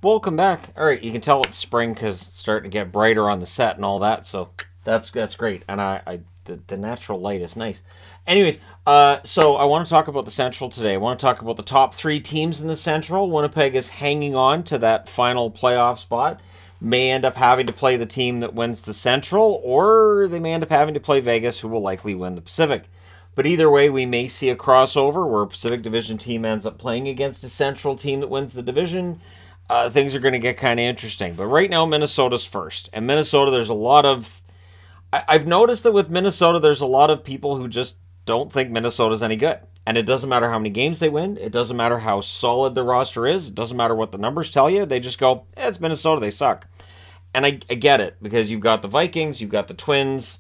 Welcome back. All right, you can tell it's spring because it's starting to get brighter on the set and all that, so that's great. And the natural light is nice. Anyways, so I want to talk about the Central today. I want to talk about the top three teams in the Central. Winnipeg is hanging on to that final playoff spot. May end up having to play the team that wins the Central, or they may end up having to play Vegas, who will likely win the Pacific. But either way, we may see a crossover where a Pacific Division team ends up playing against a Central team that wins the division. Things are going to get kind of interesting. But right now, Minnesota's first. And Minnesota, there's a lot of... I've noticed that with Minnesota, there's a lot of people who just don't think Minnesota's any good. And it doesn't matter how many games they win. It doesn't matter how solid the roster is. It doesn't matter what the numbers tell you. They just go, it's Minnesota, they suck. And I get it, because you've got the Vikings, you've got the Twins,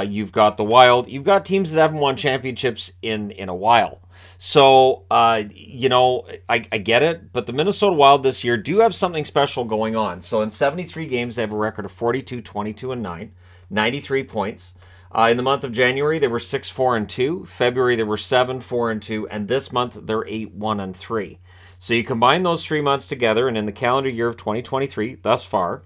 you've got the Wild. You've got teams that haven't won championships in a while. So, I get it, but the Minnesota Wild this year do have something special going on. So in 73 games, they have a record of 42, 22, and 9, 93 points. In the month of January, they were 6, 4, and 2. February, they were 7, 4, and 2. And this month, they're 8, 1, and 3. So you combine those 3 months together, and in the calendar year of 2023, thus far,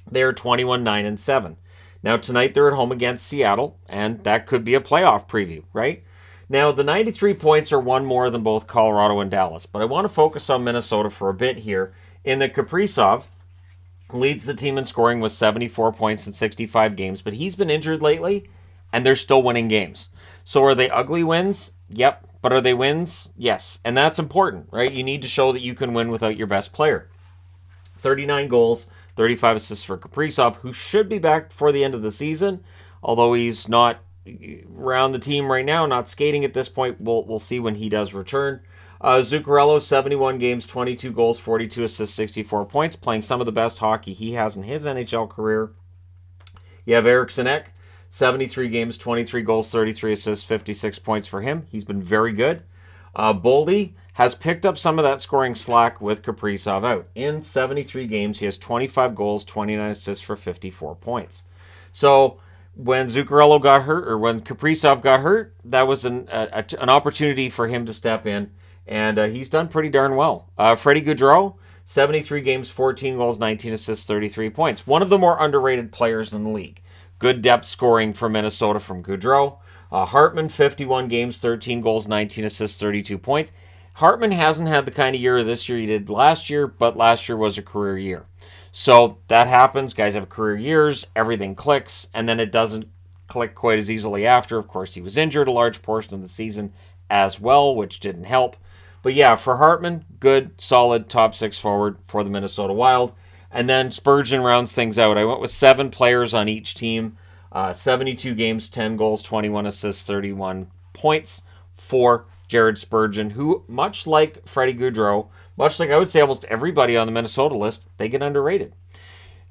they're 21, 9, and 7. Now, tonight, they're at home against Seattle, and that could be a playoff preview, right? Now, the 93 points are one more than both Colorado and Dallas, but I want to focus on Minnesota for a bit here, in that Kaprizov leads the team in scoring with 74 points in 65 games, but he's been injured lately, and they're still winning games. So are they ugly wins? Yep. But are they wins? Yes. And that's important, right? You need to show that you can win without your best player. 39 goals, 35 assists for Kaprizov, who should be back before the end of the season, although he's not around the team right now, not skating at this point. We'll see when he does return. Zuccarello, 71 games, 22 goals, 42 assists, 64 points, playing some of the best hockey he has in his NHL career. You have Eriksson Ek, 73 games, 23 goals, 33 assists, 56 points for him. He's been very good. Boldy has picked up some of that scoring slack with Kaprizov out. In 73 games, he has 25 goals, 29 assists for 54 points. So when Zuccarello got hurt, or when Kaprizov got hurt, that was an opportunity for him to step in, and he's done pretty darn well. Freddie Gaudreau, 73 games, 14 goals, 19 assists, 33 points. One of the more underrated players in the league. Good depth scoring for Minnesota from Gaudreau. Hartman, 51 games, 13 goals, 19 assists, 32 points. Hartman hasn't had the kind of year this year he did last year, but last year was a career year. So that happens. Guys have career years. Everything clicks, and then it doesn't click quite as easily after. Of course, he was injured a large portion of the season as well, which didn't help. But yeah, for Hartman, good, solid top six forward for the Minnesota Wild. And then Spurgeon rounds things out. I went with 7 players on each team. 72 games, 10 goals, 21 assists, 31 points for Jared Spurgeon, who, much like Freddie Gaudreau, much like I would say almost everybody on the Minnesota list, they get underrated.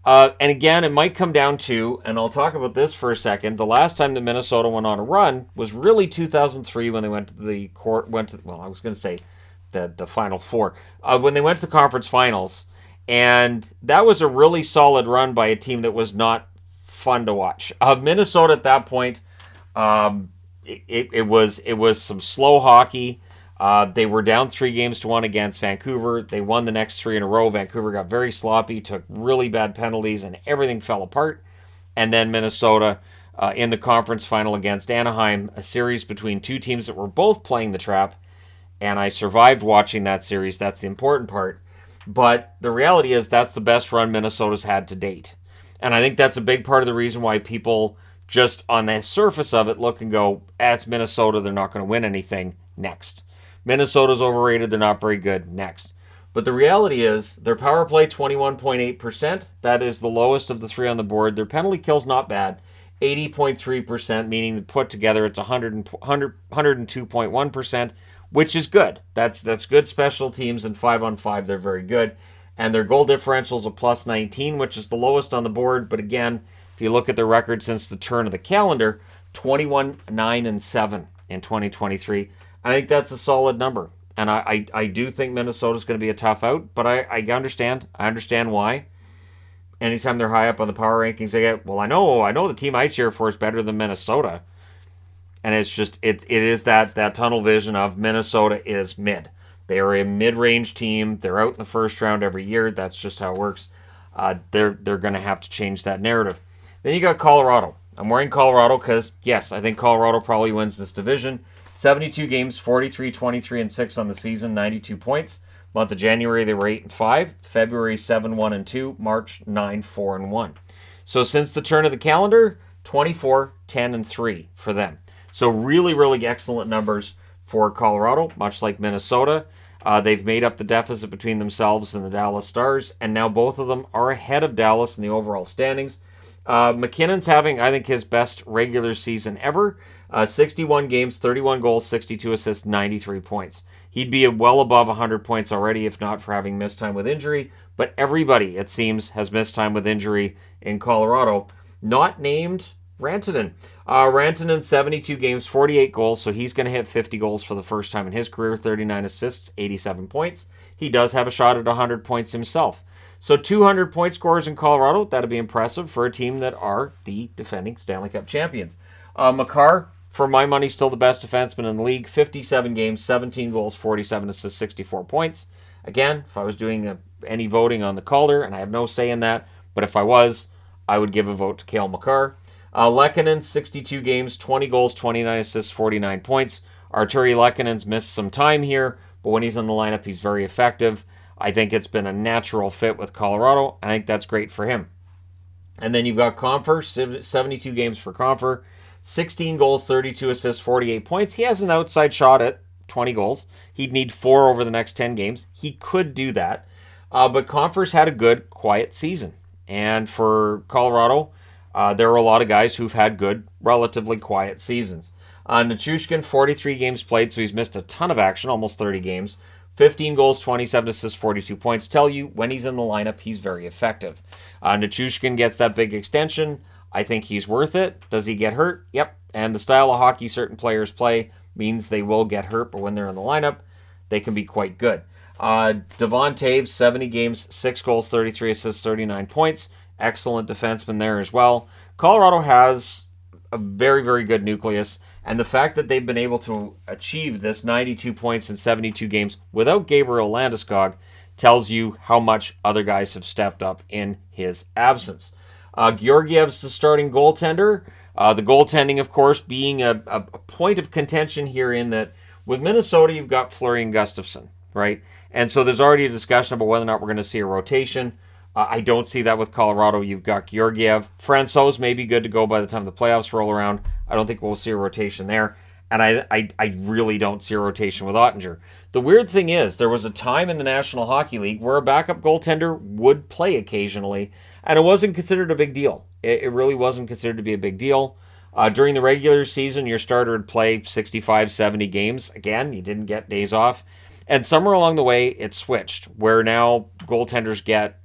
And again, it might come down to, and I'll talk about this for a second, the last time that Minnesota went on a run was really 2003 when they went to the Final Four. When they went to the conference finals, and that was a really solid run by a team that was not fun to watch. Minnesota at that point, it was some slow hockey. They were down 3-1 against Vancouver. They won the next 3 in a row. Vancouver got very sloppy, took really bad penalties, and everything fell apart. And then Minnesota in the conference final against Anaheim, a series between two teams that were both playing the trap. And I survived watching that series. That's the important part. But the reality is that's the best run Minnesota's had to date. And I think that's a big part of the reason why people just on the surface of it look and go, it's Minnesota, they're not going to win anything. Next. Minnesota's overrated, they're not very good. Next. But the reality is their power play, 21.8%. That is the lowest of the 3 on the board. Their penalty kill's not bad, 80.3%, meaning that put together it's 102.1%, which is good. That's good special teams, and 5-on-5, they're very good. And their goal differential is a plus 19, which is the lowest on the board. But again, if you look at their record since the turn of the calendar, 21, 9, and 7 in 2023. I think that's a solid number. And I do think Minnesota's going to be a tough out, but I understand. I understand why. Anytime they're high up on the power rankings, they get, well, I know the team I cheer for is better than Minnesota. And it's just, it is that tunnel vision of Minnesota is mid. They are a mid-range team. They're out in the first round every year. That's just how it works. They're going to have to change that narrative. Then you got Colorado. I'm wearing Colorado because, yes, I think Colorado probably wins this division. 72 games, 43, 23, and 6 on the season, 92 points. Month of January, they were 8-5. February, 7-1-2. March, 9-4-1. So since the turn of the calendar, 24, 10-3 for them. So really, really excellent numbers for Colorado, much like Minnesota. They've made up the deficit between themselves and the Dallas Stars, and now both of them are ahead of Dallas in the overall standings. McKinnon's having, I think, his best regular season ever. 61 games, 31 goals, 62 assists, 93 points. He'd be well above 100 points already if not for having missed time with injury. But everybody, it seems, has missed time with injury in Colorado. Not named Rantanen. Rantanen, 72 games, 48 goals, so he's going to hit 50 goals for the first time in his career, 39 assists, 87 points. He does have a shot at 100 points himself. So 200 point scorers in Colorado, that'd be impressive for a team that are the defending Stanley Cup champions. Makar, for my money, still the best defenseman in the league. 57 games, 17 goals, 47 assists, 64 points. Again, if I was doing any voting on the Calder, and I have no say in that, but if I was, I would give a vote to Cale Makar. Lehkonen, 62 games, 20 goals, 29 assists, 49 points. Arturi Lehkonen's missed some time here, but when he's in the lineup, he's very effective. I think it's been a natural fit with Colorado. I think that's great for him. And then you've got Compher, 72 games for Compher, 16 goals, 32 assists, 48 points. He has an outside shot at 20 goals. He'd need 4 over the next 10 games. He could do that. But Compher's had a good, quiet season. And for Colorado, there are a lot of guys who've had good, relatively quiet seasons. Nichushkin, 43 games played, so he's missed a ton of action, almost 30 games. 15 goals, 27 assists, 42 points. Tell you, when he's in the lineup, he's very effective. Nichushkin gets that big extension. I think he's worth it. Does he get hurt? Yep. And the style of hockey certain players play means they will get hurt, but when they're in the lineup, they can be quite good. Devon Toews, 70 games, 6 goals, 33 assists, 39 points. Excellent defenseman there as well. Colorado has a very, very good nucleus, and the fact that they've been able to achieve this 92 points in 72 games without Gabriel Landeskog tells you how much other guys have stepped up in his absence. Georgiev's the starting goaltender. The goaltending, of course, being a point of contention here in that with Minnesota, you've got Fleury and Gustafsson, right? And so there's already a discussion about whether or not we're going to see a rotation. I don't see that with Colorado. You've got Georgiev. Francouz may be good to go by the time the playoffs roll around. I don't think we'll see a rotation there. And I really don't see a rotation with Ottinger. The weird thing is, there was a time in the National Hockey League where a backup goaltender would play occasionally, and it wasn't considered a big deal. It really wasn't considered to be a big deal. During the regular season, your starter would play 65, 70 games. Again, you didn't get days off. And somewhere along the way, it switched, where now goaltenders get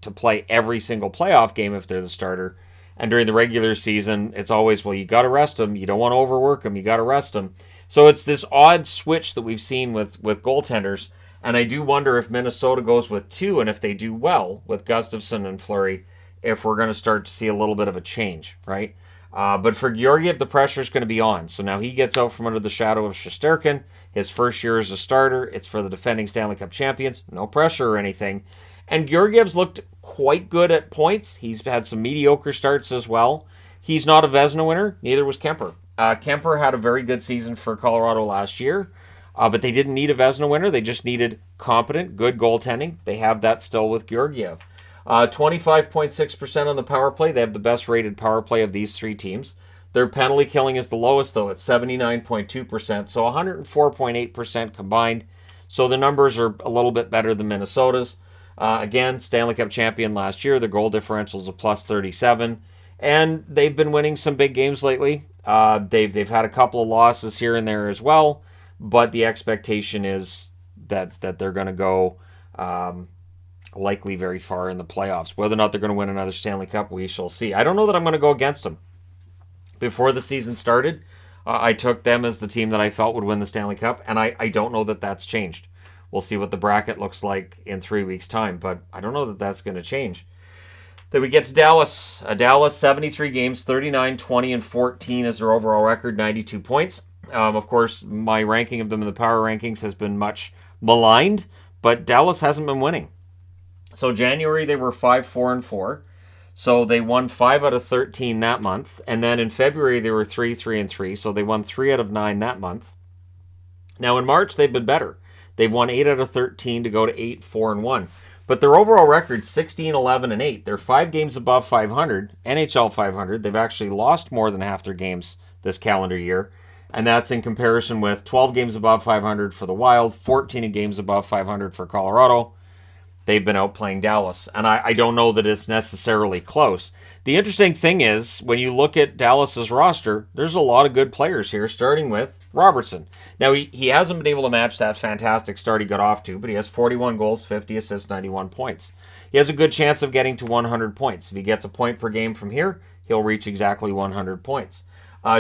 to play every single playoff game if they're the starter. And during the regular season, it's always, well, you got to rest them. You don't want to overwork them. You got to rest them. So it's this odd switch that we've seen with goaltenders. And I do wonder if Minnesota goes with 2, and if they do well with Gustafsson and Fleury, if we're going to start to see a little bit of a change, right? But for Georgiev, the pressure is going to be on. So now he gets out from under the shadow of Shesterkin. His first year as a starter. It's for the defending Stanley Cup champions. No pressure or anything. And Georgiev's looked quite good at points. He's had some mediocre starts as well. He's not a Vezina winner. Neither was Kemper. Kemper had a very good season for Colorado last year. But they didn't need a Vezina winner. They just needed competent, good goaltending. They have that still with Georgiev. 25.6% on the power play. They have the best rated power play of these 3 teams. Their penalty killing is the lowest, though, at 79.2%. So 104.8% combined. So the numbers are a little bit better than Minnesota's. Again, Stanley Cup champion last year. Their goal differential is a plus 37. And they've been winning some big games lately. They've had a couple of losses here and there as well. But the expectation is that they're going to go likely very far in the playoffs. Whether or not they're going to win another Stanley Cup, we shall see. I don't know that I'm going to go against them. Before the season started, I took them as the team that I felt would win the Stanley Cup, and I don't know that that's changed. We'll see what the bracket looks like in 3 weeks' time, but I don't know that that's going to change. Then we get to Dallas. Dallas, 73 games, 39, 20, and 14 is their overall record, 92 points. Of course, my ranking of them in the power rankings has been much maligned, but Dallas hasn't been winning. So January they were 5-4-4. So they won 5 out of 13 that month. And then in February they were 3-3-3. So they won 3 out of 9 that month. Now in March they've been better. They've won 8 out of 13 to go to 8-4-1. But their overall record 16-11-8. They're 5 games above 500, NHL 500. They've actually lost more than half their games this calendar year. And that's in comparison with 12 games above 500 for the Wild, 14 games above 500 for Colorado. They've been outplaying Dallas. And I don't know that it's necessarily close. The interesting thing is, when you look at Dallas's roster, there's a lot of good players here, starting with Robertson. Now, he hasn't been able to match that fantastic start he got off to, but he has 41 goals, 50 assists, 91 points. He has a good chance of getting to 100 points. If he gets a point per game from here, he'll reach exactly 100 points.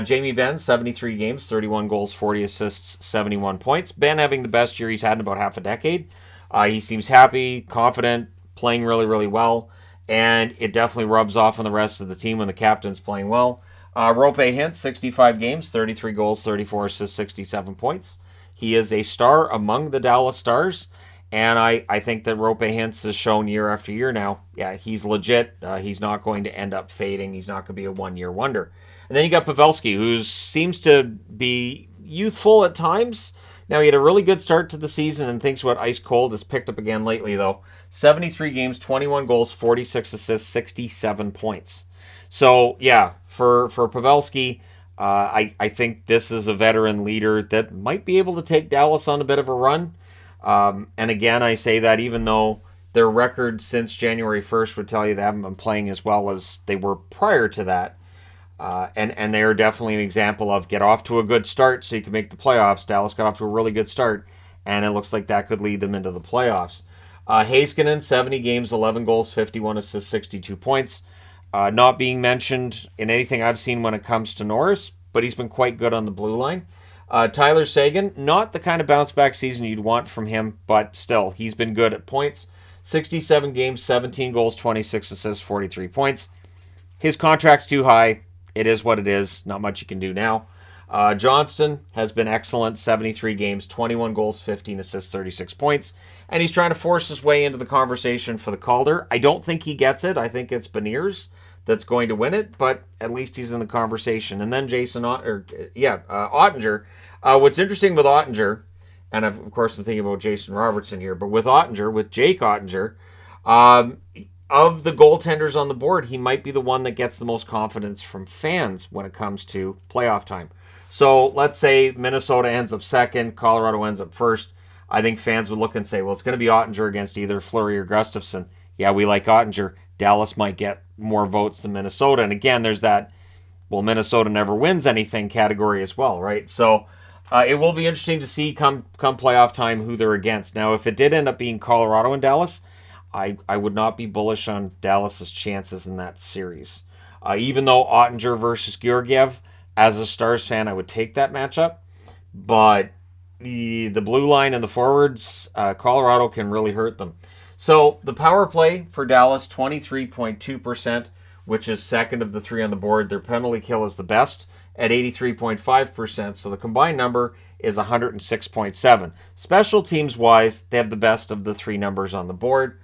Jamie Benn, 73 games, 31 goals, 40 assists, 71 points. Ben having the best year he's had in about half a decade. He seems happy, confident, playing really, really well, and it definitely rubs off on the rest of the team when the captain's playing well. Roope Hintz, 65 games, 33 goals, 34 assists, 67 points. He is a star among the Dallas Stars, and I think that Roope Hintz has shown year after year now, yeah, he's legit. He's not going to end up fading. He's not going to be a one-year wonder. And then you got Pavelski, who seems to be youthful at times. Now, he had a really good start to the season, and things went ice cold. It's picked up again lately, though. 73 games, 21 goals, 46 assists, 67 points. So, yeah, for Pavelski, I think this is a veteran leader that might be able to take Dallas on a bit of a run. And again, I say that even though their record since January 1st would tell you they haven't been playing as well as they were prior to that. And they are definitely an example of get off to a good start so you can make the playoffs. Dallas got off to a really good start, and it looks like that could lead them into the playoffs. Heiskanen, 70 games, 11 goals, 51 assists, 62 points. Not being mentioned in anything I've seen when it comes to Norris, but he's been quite good on the blue line. Tyler Seguin, not the kind of bounce-back season you'd want from him, but still, he's been good at points. 67 games, 17 goals, 26 assists, 43 points. His contract's too high. It is what it is. Not much you can do now. Johnston has been excellent. 73 games, 21 goals, 15 assists, 36 points. And he's trying to force his way into the conversation for the Calder. I don't think he gets it. I think it's Beniers that's going to win it, but at least he's in the conversation. And then Ottinger. What's interesting with Ottinger, and of course I'm thinking about Jason Robertson here, but with Jake Ottinger, of the goaltenders on the board, he might be the one that gets the most confidence from fans when it comes to playoff time. So let's say Minnesota ends up second, Colorado ends up first. I think fans would look and say, well, it's going to be Ottinger against either Fleury or Gustafsson. Yeah, we like Ottinger. Dallas might get more votes than Minnesota. And again, there's that, well, Minnesota never wins anything category as well, right? So it will be interesting to see come playoff time who they're against. Now, if it did end up being Colorado and Dallas, I would not be bullish on Dallas's chances in that series. Even though Ottinger versus Georgiev, as a Stars fan, I would take that matchup. But the blue line and the forwards, Colorado can really hurt them. So the power play for Dallas, 23.2%, which is second of the three on the board. Their penalty kill is the best at 83.5%. So the combined number is 106.7. Special teams wise, they have the best of the three numbers on the board.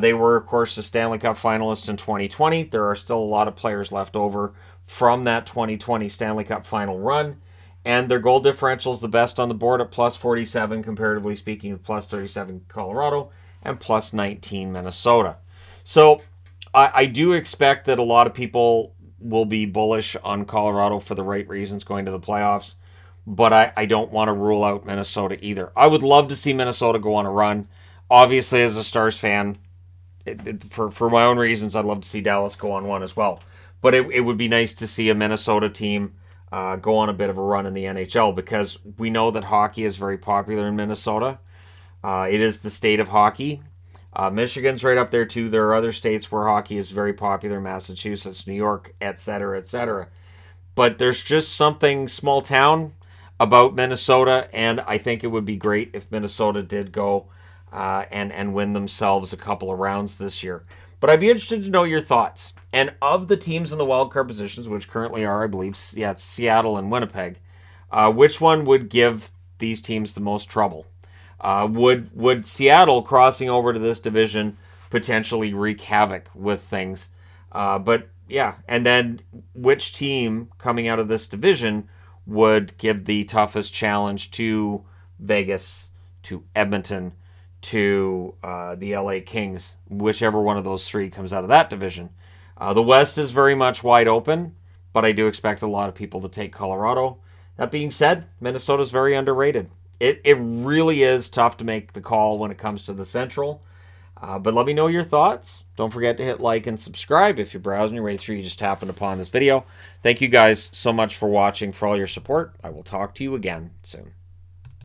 They were, of course, a Stanley Cup finalist in 2020. There are still a lot of players left over from that 2020 Stanley Cup final run. And their goal differential is the best on the board at plus 47, comparatively speaking, with plus 37 Colorado and plus 19 Minnesota. So I do expect that a lot of people will be bullish on Colorado for the right reasons going to the playoffs. But I don't want to rule out Minnesota either. I would love to see Minnesota go on a run. Obviously, as a Stars fan, for my own reasons, I'd love to see Dallas go on one as well. But it would be nice to see a Minnesota team go on a bit of a run in the NHL, because we know that hockey is very popular in Minnesota. It is the state of hockey. Michigan's right up there too. There are other states where hockey is very popular, Massachusetts, New York, etc., etc. But there's just something small town about Minnesota, and I think it would be great if Minnesota did go and win themselves a couple of rounds this year. But I'd be interested to know your thoughts. And of the teams in the wildcard positions, which currently are, I believe, it's Seattle and Winnipeg, which one would give these teams the most trouble? Would Seattle crossing over to this division potentially wreak havoc with things? But yeah, and then which team coming out of this division would give the toughest challenge to Vegas, to Edmonton, to the LA Kings, whichever one of those three comes out of that division. The West is very much wide open, but I do expect a lot of people to take Colorado. That being said, Minnesota's very underrated. It really is tough to make the call when it comes to the Central. But let me know your thoughts. Don't forget to hit like and subscribe if you're browsing your way through. You just happened upon this video. Thank you guys so much for watching, for all your support. I will talk to you again soon.